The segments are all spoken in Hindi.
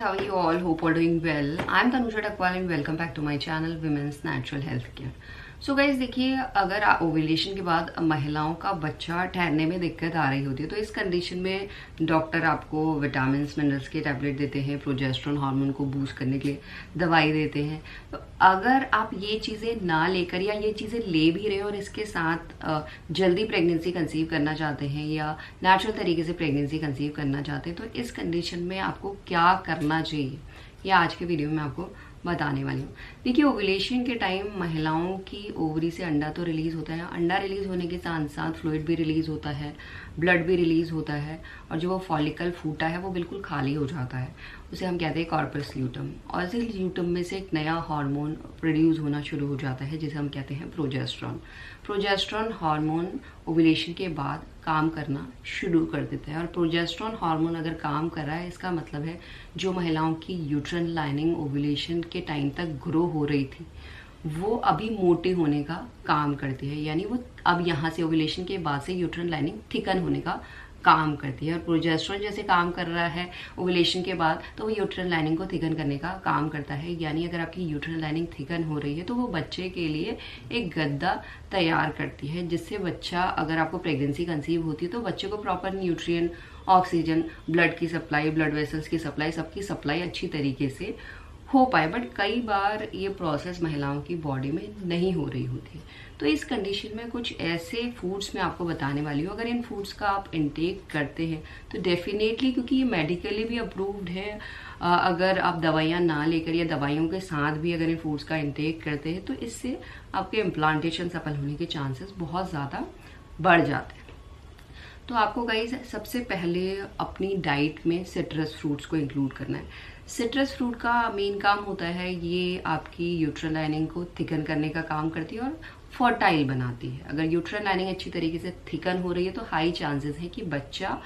How you all? Hope all doing well. I'm Tanusha Takwal and welcome back to my channel Women's Natural Health Care. So guys देखिए, अगर ओव्यूलेशन के बाद महिलाओं का बच्चा ठहरने में दिक्कत आ रही होती है तो इस कंडीशन में डॉक्टर आपको विटामिन मिनरल्स के टैबलेट देते हैं, प्रोजेस्टेरोन हार्मोन को बूस्ट करने के लिए दवाई देते हैं। तो अगर आप ये चीज़ें ना लेकर या ये चीज़ें ले भी रहे हो और इसके साथ जल्दी प्रेगनेंसी कंसीव करना चाहते हैं या नेचुरल तरीके से प्रेगनेंसी कंसीव करना चाहते हैं तो इस कंडीशन में आपको क्या करना चाहिए, यह आज के वीडियो में आपको बताने वाली हूँ। देखिए, ओव्यूलेशन के टाइम महिलाओं की ओवरी से अंडा तो रिलीज होता है, अंडा रिलीज होने के साथ साथ फ्लूइड भी रिलीज होता है, ब्लड भी रिलीज होता है और जो वो फॉलिकल फूटा है वो बिल्कुल खाली हो जाता है। उसे हम कहते हैं कॉर्पस ल्यूटम, और इस ल्यूटम में से एक नया हार्मोन प्रोड्यूस होना शुरू हो जाता है जिसे हम कहते हैं प्रोजेस्टेरोन। प्रोजेस्टेरोन हार्मोन ओव्यूलेशन के बाद काम करना शुरू कर देता है और प्रोजेस्टेरोन हार्मोन अगर काम कर रहा है इसका मतलब है जो महिलाओं की यूट्रन लाइनिंग ओव्यूलेशन के टाइम तक ग्रो हो रही थी वो अभी मोटे होने का काम करती है, यानी वो अब यहाँ से ओव्यूलेशन के बाद से यूट्रन लाइनिंग थिकन होने का काम करती है। और प्रोजेस्टेरोन जैसे काम कर रहा है ओव्यूलेशन के बाद तो वो यूट्रन लाइनिंग को थिकन करने का काम करता है, यानी अगर आपकी यूट्रन लाइनिंग थिकन हो रही है तो वो बच्चे के लिए एक गद्दा तैयार करती है जिससे बच्चा, अगर आपको प्रेगनेंसी कंसीव होती है तो बच्चे को प्रॉपर न्यूट्रिएंट, ऑक्सीजन, ब्लड की सप्लाई, ब्लड वेसल्स की सप्लाई, सबकी सप्लाई अच्छी तरीके से हो पाए। बट कई बार ये प्रोसेस महिलाओं की बॉडी में नहीं हो रही होती। तो इस कंडीशन में कुछ ऐसे फूड्स मैं आपको बताने वाली हूँ, अगर इन फूड्स का आप इंटेक करते हैं तो डेफिनेटली, क्योंकि ये मेडिकली भी अप्रूव्ड है, अगर आप दवाइयाँ ना लेकर या दवाइयों के साथ भी अगर इन फूड्स का इंटेक करते हैं तो इससे आपके इम्प्लांटेशन सफल होने के चांसेस बहुत ज़्यादा बढ़ जाते हैं। तो आपको गाइस सबसे पहले अपनी डाइट में सिट्रस फ्रूट्स को इंक्लूड करना है। सिट्रस फ्रूट का मेन काम होता है, ये आपकी यूट्रन लाइनिंग को थिकन करने का काम करती है और फर्टाइल बनाती है। अगर यूट्रन लाइनिंग अच्छी तरीके से थिकन हो रही है तो हाई चांसेस है कि बच्चा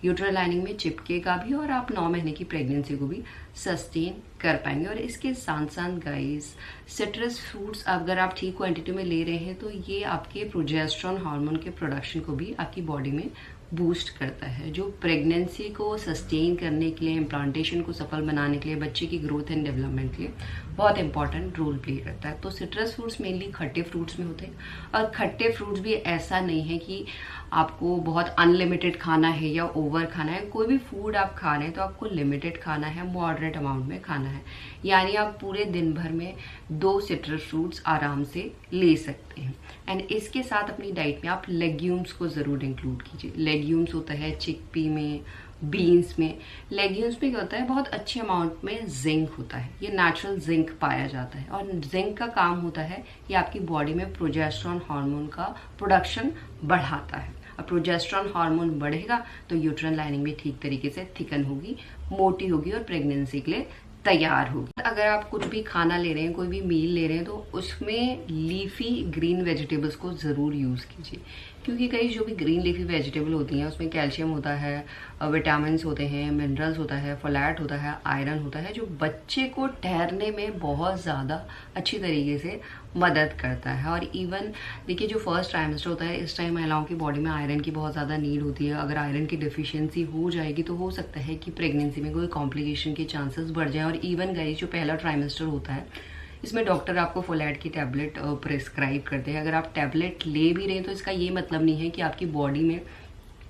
यूट्रन लाइनिंग में चिपकेगा भी और आप 9 महीने की प्रेगनेंसी को भी सस्टेन कर पाएंगे। और इसके साथ साथ गाइस, सिट्रस फ्रूट्स अगर आप ठीक क्वांटिटी में ले रहे हैं तो ये आपके प्रोजेस्टेरोन हार्मोन के प्रोडक्शन को भी आपकी बॉडी में बूस्ट करता है, जो प्रेगनेंसी को सस्टेन करने के लिए, इम्प्लांटेशन को सफल बनाने के लिए, बच्चे की ग्रोथ एंड डेवलपमेंट के लिए बहुत इंपॉर्टेंट रोल प्ले करता है। तो सिट्रस फ्रूट्स मेनली खट्टे फ्रूट्स में होते हैं और खट्टे फ्रूट्स भी ऐसा नहीं है कि आपको बहुत अनलिमिटेड खाना है या ओवर खाना है। कोई भी फूड आप खा रहे हैं तो आपको लिमिटेड खाना है, मॉडरेट अमाउंट में खाना है, यानी आप पूरे दिन भर में 2 सिट्रस फ्रूट्स आराम से ले सकते हैं। एंड इसके साथ अपनी डाइट में आप लेग्यूम्स को ज़रूर इंक्लूड कीजिए। लेग्यूम्स होता है चिकपी में, बीन्स में। लेग्यूम्स में क्या होता है, बहुत अच्छे अमाउंट में जिंक होता है, ये नेचुरल जिंक पाया जाता है और जिंक का काम होता है ये आपकी बॉडी में प्रोजेस्टेरोन हार्मोन का प्रोडक्शन बढ़ाता है। अब प्रोजेस्टेरोन हार्मोन बढ़ेगा तो यूट्रन लाइनिंग भी ठीक तरीके से थिकन होगी, मोटी होगी और प्रेगनेंसी के लिए तैयार होगी। अगर आप कुछ भी खाना ले रहे हैं, कोई भी मील ले रहे हैं तो उसमें लीफी ग्रीन वेजिटेबल्स को ज़रूर यूज़ कीजिए, क्योंकि कई जो भी ग्रीन लीफी वेजिटेबल होती हैं उसमें कैल्शियम होता है, विटामिन्स होते हैं, मिनरल्स होता है, फोलेट होता है, आयरन होता है, जो बच्चे को ठहरने में बहुत ज़्यादा अच्छी तरीके से मदद करता है। और इवन देखिए, जो फर्स्ट ट्राइमेस्टर होता है इस टाइम महिलाओं की बॉडी में आयरन की बहुत ज़्यादा नीड होती है। अगर आयरन की डिफिशियंसी हो जाएगी तो हो सकता है कि प्रेगनेंसी में कोई कॉम्प्लिकेशन के चांसेस बढ़ जाए। और इवन गाइस, जो पहला ट्राइमेस्टर होता है इसमें डॉक्टर आपको फोलेट की टैबलेट प्रिस्क्राइब करते हैं। अगर आप टैबलेट ले भी रहे हैं तो इसका ये मतलब नहीं है कि आपकी बॉडी में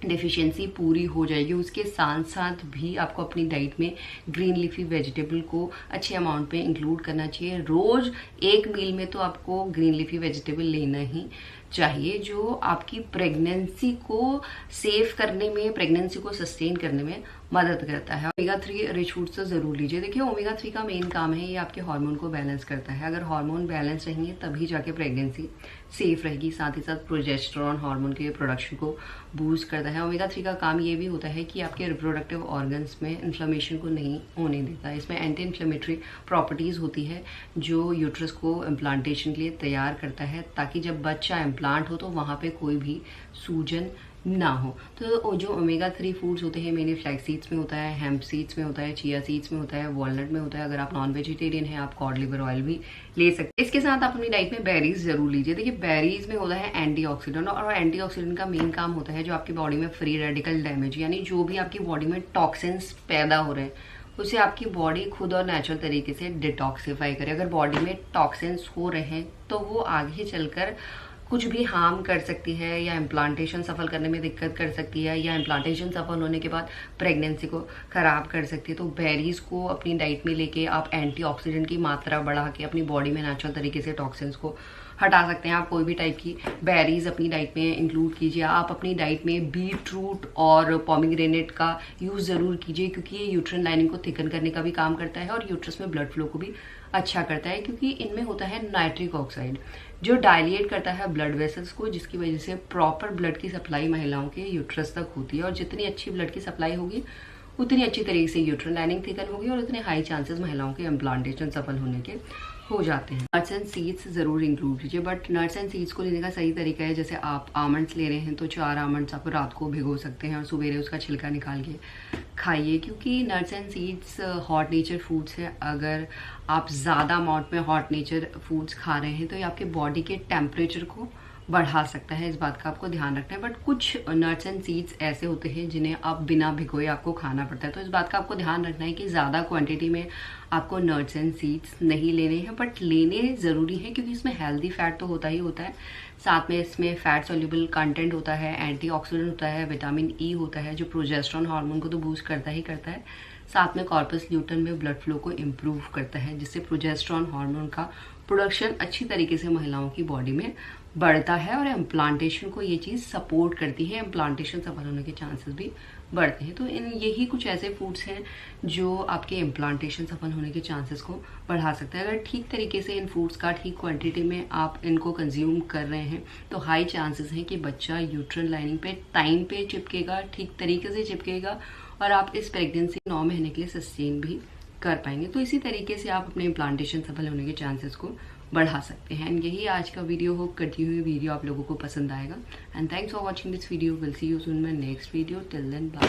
डेफिशिएंसी पूरी हो जाएगी। उसके साथ साथ भी आपको अपनी डाइट में ग्रीन लीफी वेजिटेबल को अच्छे अमाउंट में इंक्लूड करना चाहिए। रोज़ एक मील में तो आपको ग्रीन लीफी वेजिटेबल लेना ही चाहिए, जो आपकी प्रेगनेंसी को सेव करने में, प्रेगनेंसी को सस्टेन करने में मदद करता है। ओमेगा 3 रिच फूड्स तो ज़रूर लीजिए। देखिए, ओमेगा 3 का मेन काम है ये आपके हार्मोन को बैलेंस करता है। अगर हार्मोन बैलेंस रहेंगे तभी जाके प्रेगनेंसी सेफ रहेगी। साथ ही साथ प्रोजेस्टेरोन हार्मोन के प्रोडक्शन को बूस्ट करता है। ओमेगा 3 का काम ये भी होता है कि आपके रिप्रोडक्टिव ऑर्गन्स में इन्फ्लेमेशन को नहीं होने देता है। इसमें एंटी इन्फ्लेमेटरी प्रॉपर्टीज़ होती है जो यूट्रस को इम्प्लांटेशन के लिए तैयार करता है, ताकि जब बच्चा इम्प्लांट हो तो वहाँ पे कोई भी सूजन ना हो। तो जो ओमेगा 3 फूड्स होते हैं मेनली फ्लैक्स सीड्स में होता है, हेम्प सीड्स में होता है, चिया सीड्स में होता है, वॉलनट में होता है। अगर आप नॉन वेजिटेरियन हैं आप कॉड लिवर ऑयल भी ले सकते हैं। इसके साथ आप अपनी डाइट में बेरीज जरूर लीजिए। देखिए, बेरीज में होता है एंटीऑक्सीडेंट, और एंटीऑक्सीडेंट का मेन काम होता है जो आपकी बॉडी में फ्री रेडिकल डैमेज, यानी जो भी आपकी बॉडी में टॉक्सिन्स पैदा हो रहे हैं उसे आपकी बॉडी खुद और नेचुरल तरीके से डिटॉक्सिफाई करे। अगर बॉडी में टॉक्सिन्स हो रहे हैं तो वो आगे चलकर कुछ भी हार्म कर सकती है, या इम्प्लांटेशन सफल करने में दिक्कत कर सकती है, या इम्प्लांटेशन सफल होने के बाद प्रेगनेंसी को खराब कर सकती है। तो बेरीज को अपनी डाइट में लेके आप एंटीऑक्सीडेंट की मात्रा बढ़ा के अपनी बॉडी में नेचुरल तरीके से टॉक्सिन्स को हटा सकते हैं। आप कोई भी टाइप की बेरीज अपनी डाइट में इंक्लूड कीजिए। आप अपनी डाइट में बीट रूट और पोमीग्रेनेट का यूज़ ज़रूर कीजिए, क्योंकि ये यूट्रन लाइनिंग को थिकन करने का भी काम करता है और यूट्रस में ब्लड फ्लो को भी अच्छा करता है, क्योंकि इनमें होता है नाइट्रिक ऑक्साइड जो डायलिएट करता है ब्लड वेसल्स को, जिसकी वजह से प्रॉपर ब्लड की सप्लाई महिलाओं के यूट्रस तक होती है। और जितनी अच्छी ब्लड की सप्लाई होगी उतनी अच्छी तरीके से यूट्रन लाइनिंग थिकन होगी और उतने हाई चांसेस महिलाओं के इम्प्लांटेशन सफल होने के हो जाते हैं। नट्स एंड सीड्स ज़रूर इंक्लूड कीजिए, बट नट्स एंड सीड्स को लेने का सही तरीका है, जैसे आप आमंड्स ले रहे हैं तो 4 आमंड्स आप रात को भिगो सकते हैं और सवेरे उसका छिलका निकाल के खाइए, क्योंकि nuts and seeds hot nature foods है। अगर आप ज़्यादा अमाउंट में हॉट नेचर फूड्स खा रहे हैं तो ये आपके बॉडी के टेम्परेचर को बढ़ा सकता है, इस बात का आपको ध्यान रखना है। बट कुछ नट्स एंड सीड्स ऐसे होते हैं जिन्हें आप बिना भिगोए आपको खाना पड़ता है, तो इस बात का आपको ध्यान रखना है कि ज़्यादा क्वांटिटी में आपको नट्स एंड सीड्स नहीं लेने हैं, बट लेने ज़रूरी है, क्योंकि इसमें हेल्दी फैट तो होता ही होता है, साथ में इसमें फैट सोल्यूबल कंटेंट होता है, एंटीऑक्सीडेंट होता है, विटामिन ई होता है जो प्रोजेस्टेरोन हार्मोन को तो बूस्ट करता ही करता है, साथ में कॉर्पस ल्यूटन में ब्लड फ्लो को इम्प्रूव करता है, जिससे प्रोजेस्टेरोन हार्मोन का प्रोडक्शन अच्छी तरीके से महिलाओं की बॉडी में बढ़ता है और इम्प्लांटेशन को ये चीज़ सपोर्ट करती है, इम्प्लांटेशन सफल होने के चांसेस भी बढ़ते हैं। तो इन यही कुछ ऐसे फूड्स हैं जो आपके इम्प्लांटेशन सफल होने के चांसेस को बढ़ा सकते हैं। अगर ठीक तरीके से इन फूड्स का ठीक क्वांटिटी में आप इनको कंज्यूम कर रहे हैं तो हाई चांसेस हैं कि बच्चा यूट्रन लाइनिंग पे टाइम पे चिपकेगा, ठीक तरीके से चिपकेगा और आप इस प्रेगनेंसी 9 महीने के लिए सस्टेन भी कर पाएंगे। तो इसी तरीके से आप अपने इम्प्लांटेशन सफल होने के चांसेस को बढ़ा सकते हैं। एंड यही आज का वीडियो, होप करती हुई वीडियो आप लोगों को पसंद आएगा। And thanks for watching this video. Will see you soon my next video. Till then bye.